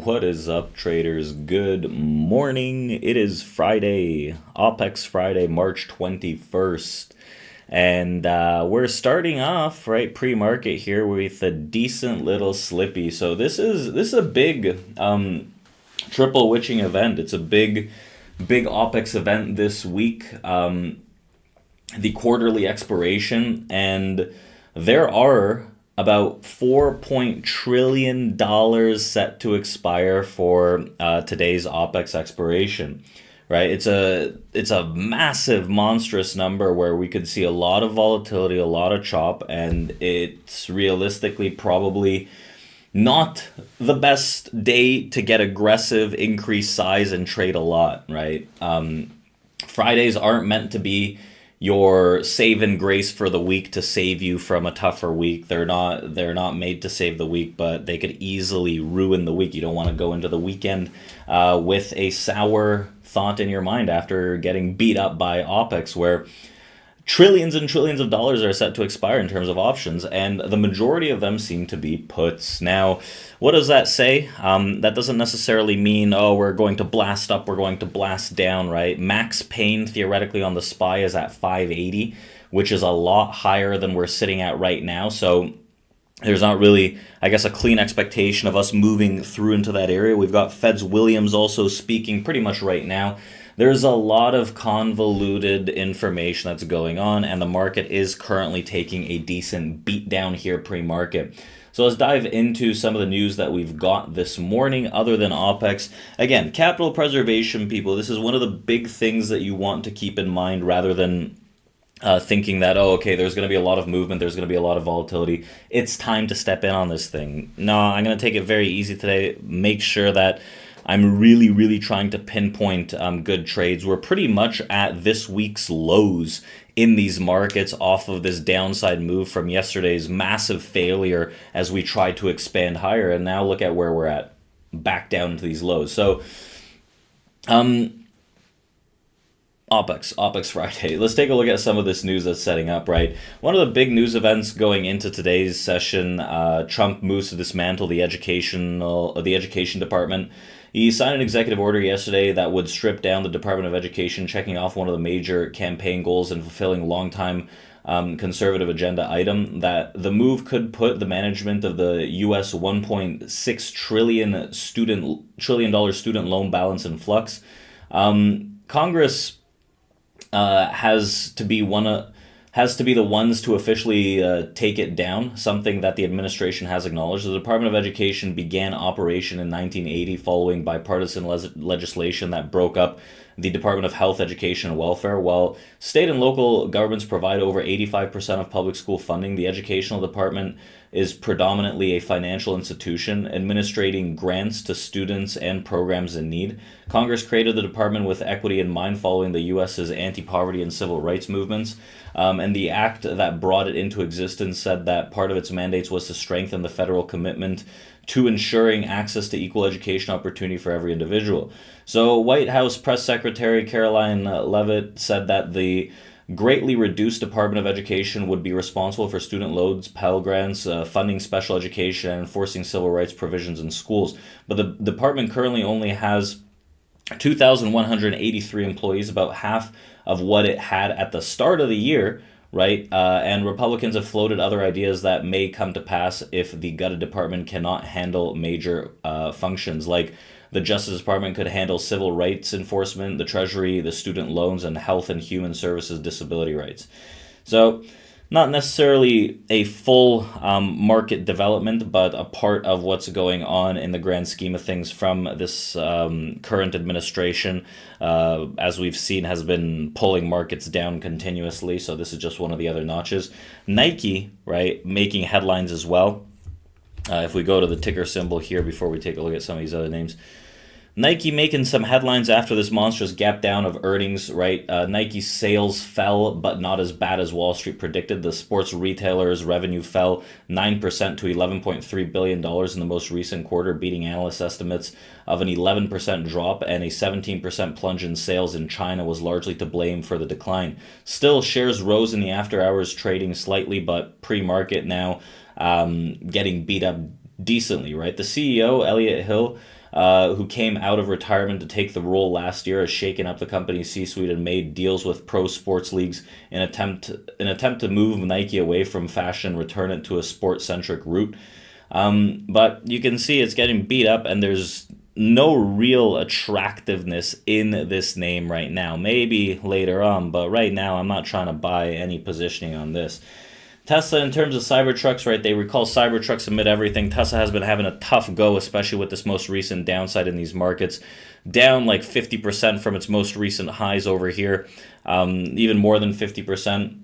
What is up, traders? Good morning. It is Friday, OPEX Friday, March 21st. And we're starting off, right, pre-market here with a decent little slippy. So this is a big triple witching event. It's a big OPEX event this week. The quarterly expiration, and there are about $4 trillion set to expire for today's OPEX expiration, right? It's a massive, monstrous number where we could see a lot of volatility, a lot of chop, and it's realistically probably not the best day to get aggressive, increase size, and trade a lot, right? Fridays aren't meant to be your save and grace for the week to save you from a tougher week. They're not made to save the week, but they could easily ruin the week. You don't want to go into the weekend with a sour thought in your mind after getting beat up by OPEX, where trillions and trillions of dollars are set to expire in terms of options, and the majority of them seem to be puts. Now, what does that say? That doesn't necessarily mean, oh, we're going to blast up, we're going to blast down, right? Max pain, theoretically, on the SPY is at 580, which is a lot higher than we're sitting at right now, so there's not really, I guess, a clean expectation of us moving through into that area. We've got Feds Williams also speaking pretty much right now. There's a lot of convoluted information that's going on, and the market is currently taking a decent beat down here pre-market. So let's dive into some of the news that we've got this morning other than OPEX. Again, capital preservation, people, this is one of the big things that you want to keep in mind rather than thinking that, oh, okay, there's going to be a lot of movement, there's going to be a lot of volatility, it's time to step in on this thing. No, I'm going to take it very easy today, make sure that I'm really trying to pinpoint good trades. We're pretty much at this week's lows in these markets off of this downside move from yesterday's massive failure as we tried to expand higher. And now look at where we're at, back down to these lows. So OPEX Friday. Let's take a look at some of this news that's setting up, right? One of the big news events going into today's session, Trump moves to dismantle the education department. He signed an executive order yesterday that would strip down the Department of Education, checking off one of the major campaign goals and fulfilling a long-time conservative agenda item. That the move could put the management of the U.S. $1.6 trillion student loan balance in flux. Congress has to be the ones to officially take it down, something that the administration has acknowledged. The Department of Education began operation in 1980 following bipartisan legislation that broke up the Department of Health, Education, and Welfare. While state and local governments provide over 85% of public school funding, the educational department is predominantly a financial institution, administrating grants to students and programs in need. Congress created the department with equity in mind following the U.S.'s anti-poverty and civil rights movements, and the act that brought it into existence said that part of its mandates was to strengthen the federal commitment to ensuring access to equal education opportunity for every individual. So White House Press Secretary Caroline Leavitt said that the greatly reduced Department of Education would be responsible for student loans, Pell Grants, funding special education, and enforcing civil rights provisions in schools. But the department currently only has 2,183 employees, about half of what it had at the start of the year, right? And Republicans have floated other ideas that may come to pass if the gutted department cannot handle major functions, like the Justice Department could handle civil rights enforcement, the Treasury, the student loans, and health and human services disability rights. So not necessarily a full market development, but a part of what's going on in the grand scheme of things from this current administration, as we've seen, has been pulling markets down continuously. So this is just one of the other notches. Nike, right, making headlines as well. If we go to the ticker symbol here before we take a look at some of these other names. Nike making some headlines after this monstrous gap down of earnings, right? Nike's sales fell, but not as bad as Wall Street predicted. The sports retailer's revenue fell 9% to $11.3 billion in the most recent quarter, beating analyst estimates of an 11% drop, and a 17% plunge in sales in China was largely to blame for the decline. Still, shares rose in the after hours, trading slightly, but pre-market now getting beat up decently, right? The CEO, Elliott Hill, who came out of retirement to take the role last year, has shaken up the company's C-suite and made deals with pro sports leagues in attempt to move Nike away from fashion and return it to a sport-centric route. But you can see it's getting beat up, and there's no real attractiveness in this name right now. Maybe later on, but right now I'm not trying to buy any positioning on this. Tesla, in terms of Cybertrucks, right, they recall Cybertrucks amid everything. Tesla has been having a tough go, especially with this most recent downside in these markets. Down like 50% from its most recent highs over here, even more than 50%.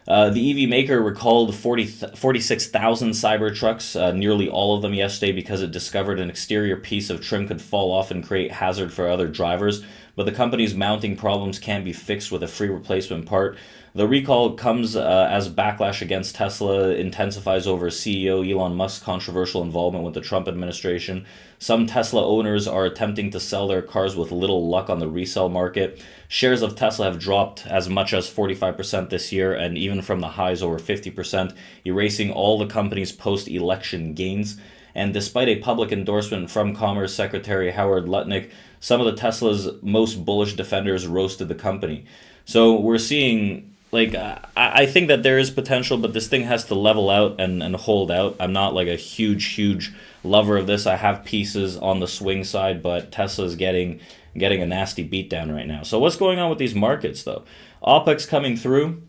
The EV maker recalled 46,000 Cybertrucks, nearly all of them yesterday, because it discovered an exterior piece of trim could fall off and create hazard for other drivers. But the company's mounting problems can be fixed with a free replacement part. The recall comes as backlash against Tesla intensifies over CEO Elon Musk's controversial involvement with the Trump administration. Some Tesla owners are attempting to sell their cars with little luck on the resale market. Shares of Tesla have dropped as much as 45% this year, and even from the highs over 50%, erasing all the company's post-election gains. And despite a public endorsement from Commerce Secretary Howard Lutnick, some of the Tesla's most bullish defenders roasted the company. So we're seeing, I think that there is potential, but this thing has to level out and hold out. I'm not like a huge lover of this. I have pieces on the swing side, but Tesla's getting a nasty beatdown right now. So what's going on with these markets, though? OPEX coming through,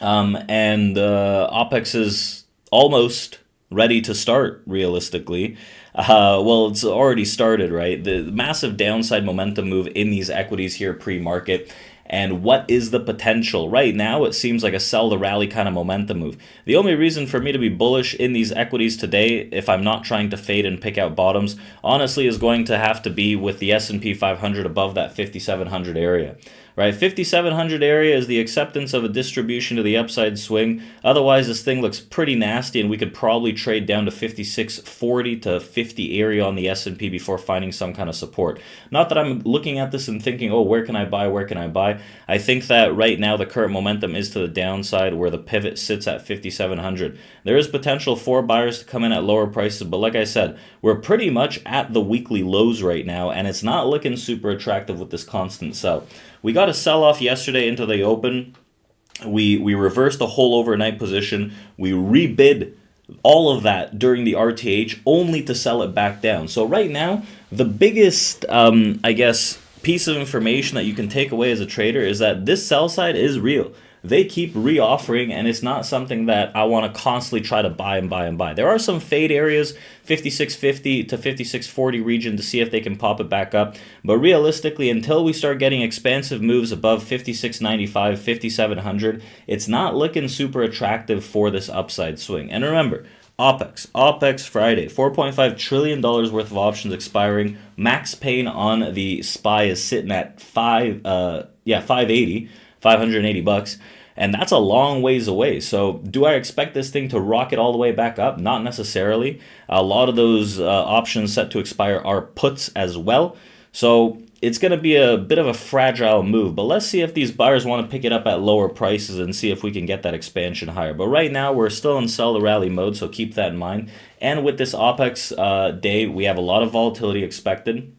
and OPEX is almost ready to start, realistically. Well, it's already started, right? The massive downside momentum move in these equities here pre-market. And what is the potential? Right now, it seems like a sell the rally kind of momentum move. The only reason for me to be bullish in these equities today, if I'm not trying to fade and pick out bottoms, honestly is going to have to be with the S&P 500 above that 5,700 area. Right, 5,700 area is the acceptance of a distribution to the upside swing. Otherwise, this thing looks pretty nasty, and we could probably trade down to 5640 to 50 area on the S&P before finding some kind of support. Not that I'm looking at this and thinking, oh, where can I buy, where can I buy? I think that right now the current momentum is to the downside, where the pivot sits at 5,700. There is potential for buyers to come in at lower prices, but like I said, we're pretty much at the weekly lows right now, and it's not looking super attractive with this constant sell. We got a sell-off yesterday into the open. We reversed the whole overnight position. We rebid all of that during the RTH only to sell it back down. So right now, the biggest, piece of information that you can take away as a trader is that this sell side is real. They keep re-offering, and it's not something that I want to constantly try to buy and buy and buy. There are some fade areas, 5650 to 5640 region, to see if they can pop it back up. But realistically, until we start getting expansive moves above 5695, 5700, it's not looking super attractive for this upside swing. And remember, OPEX Friday, $4.5 trillion worth of options expiring. Max pain on the SPY is sitting at 580. $580, and that's a long ways away. So do I expect this thing to rocket all the way back up? Not necessarily. A lot of those options set to expire are puts as well. So it's going to be a bit of a fragile move, but let's see if these buyers want to pick it up at lower prices and see if we can get that expansion higher. But right now, we're still in sell the rally mode, so keep that in mind. And with this OPEX day, we have a lot of volatility expected.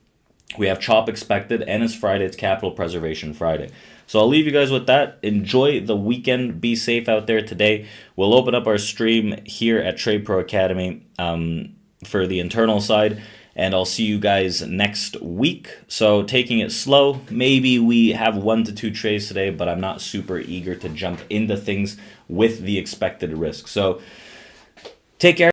We have chop expected, and it's Friday. It's Capital Preservation Friday. So I'll leave you guys with that. Enjoy the weekend. Be safe out there today. We'll open up our stream here at TRADEPRO Academy for the internal side, and I'll see you guys next week. So taking it slow. Maybe we have 1 to 2 trades today, but I'm not super eager to jump into things with the expected risk. So take care.